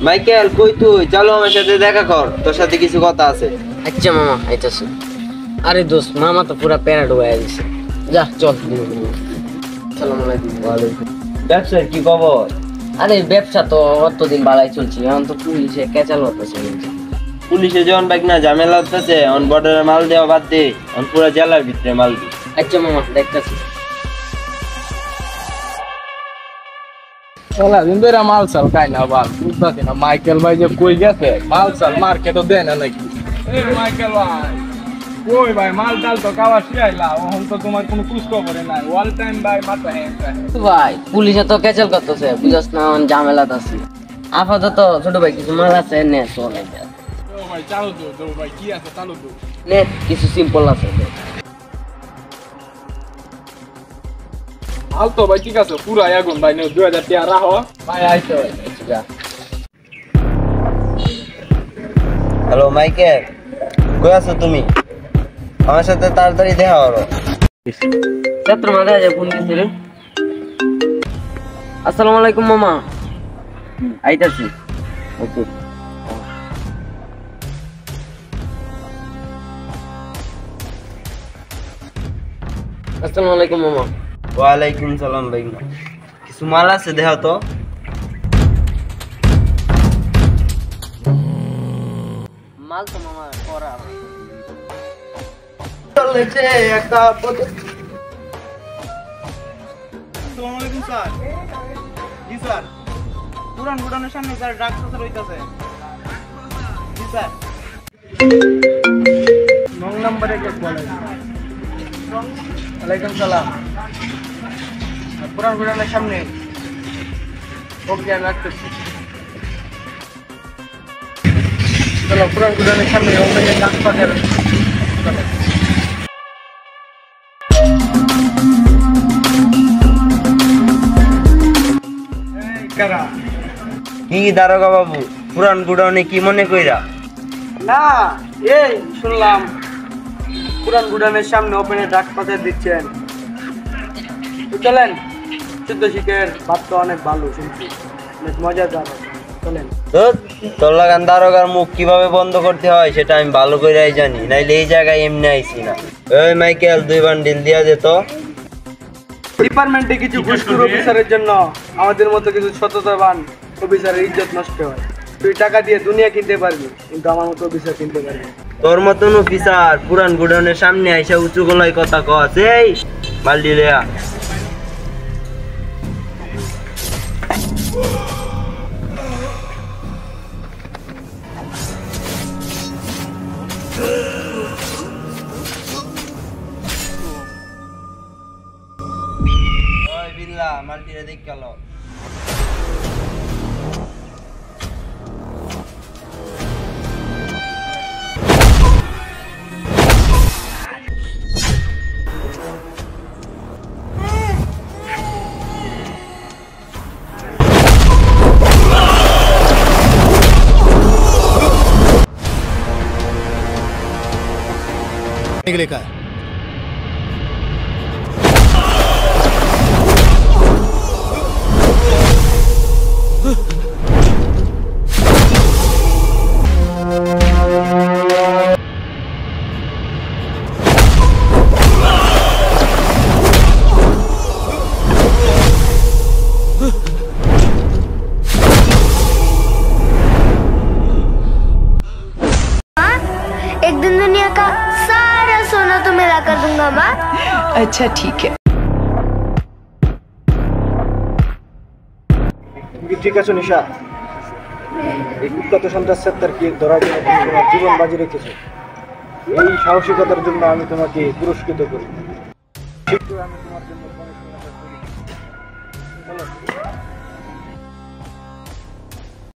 Michael কই তুই? চলো আমার সাথে দেখা কর, তোর সাথে কিছু কথা আছে। আচ্ছা মামা আইতাছি। আরে দোস্ত মামা তো পুরা প্যারাড হয়ে গেছে। যা চল। আসসালামু আলাইকুম। ওয়ালাইকুম। ব্যবসার কি খবর? আরে ব্যবসা তো অতদিন বালাই চলছে, এখন তো পুলিশে কেচাল হতেছে। পুলিশে যখন বাইক না ঝামেলা হচ্ছে, অন বর্ডারে মাল দেওয়া বাদ দে, অন পুরা জেলার ভিতরে মাল দি। আচ্ছা মামা দেখতেছি। ওলা দিন ধরে মাল চাল খাই না বাল, বুঝতেছি না মাইকেল ভাই যে কই গেছে, মাল চাল মার্কেটও দেয় না নাকি? মাইকেল ভাই কই ভাই, মাল টাল তো খাওয়া শিখাইলা, এখন তো তোমার কোনো কুছ খবরে নাই, অল টাইম ভাই মাথা হ্যাং ভাই পুলিশে তো কেচাল করতেছে, বুঝছ না এখন ঝামেলাতে আছি। আপাতত ছোট ভাই কিছু মাল আছে নে চলে যা। ও ভাই চালু দো ভাই, কি আছে চালু দো। নে কিছু সিম্পল আছে। হাল তো ভাই ঠিক আছে, পুরা আগুন ভাই, 2000 টাকা রাখো ভাই। আইতো যা। হ্যালো মাইকেল, কই আছো তুমি? আমার সাথে তাড়াতাড়ি দেখা করো। ছাত্র মারা যায় ফোন দিছে রে। আসসালামু আলাইকুম মামা। আইতাছি। ওকে। আসসালামু আলাইকুম মামা। ওয়ালাইকুম সালাম ভাই। কিছু মাল আছে দেখা তো। মাল তো মামা করা চলেছে একটা আসসালামু আলাইকুম স্যার। জি স্যার, পুরান গুডাউনের সামনে স্যার ড্রাগ প্রচার হইতাছে। জি স্যার। নং নম্বরে কে বলে? ওয়ালাইকুম সালাম। পুরান গুডাউনের সামনে। ওকে আমি আসতেছি। চলো পুরান গুদামের সামনে ওখানে কাজ পাঠাবে। কি দারোগা বাবু, পুরান গুডাউনে কি মনে কইরা? না, এই শুনলাম পুরান গুডাউনের সামনে ওপেনে ড্রাগ প্রচার দিচ্ছেন। তো চলেন, 14 শিখের ভাত তো অনেক ভালো শুনছি, অনেক মজাদার। চলেন। তোর লাগান দারোগার মুখ কিভাবে বন্ধ করতে হয় সেটা আমি ভালো করেই জানি, নাইলে এই জায়গায় এমনি আইছি না। ওই মাইকেল 2 বান্ডিল দিয়া দে তো। ডিপার্টমেন্টে কিছু ঘুষখোর অফিসারের জন্য আমাদের মতো কিছু সততাবান অফিসারের ইজ্জত নষ্ট হয়। তুই টাকা দিয়ে দুনিয়া কিনতে পারবি, কিন্তু আমার মতো অফিসার কিনতে পারবি। তোর মতন অফিসার পুরান গুডাউনের সামনে আইসা উঁচু গলায় কথা কস, এই বালডি লিয়া। ওই বিল্লা মালটিরে দেখ গেল। निकले का एक दिन दुनिया का सारा सोना तो मिला कर दूंगा माँ। अच्छा ठीक है। ঠিক আছে নিশা, এই কুখ্যাত সন্ত্রাস সেক্টরকে ধরার জন্য তুমি তোমার জীবন বাজি রেখেছো। এই সাহসিকতার জন্য আমি তোমাকে পুরস্কৃত করি। শীঘ্রই আমি তোমার জন্য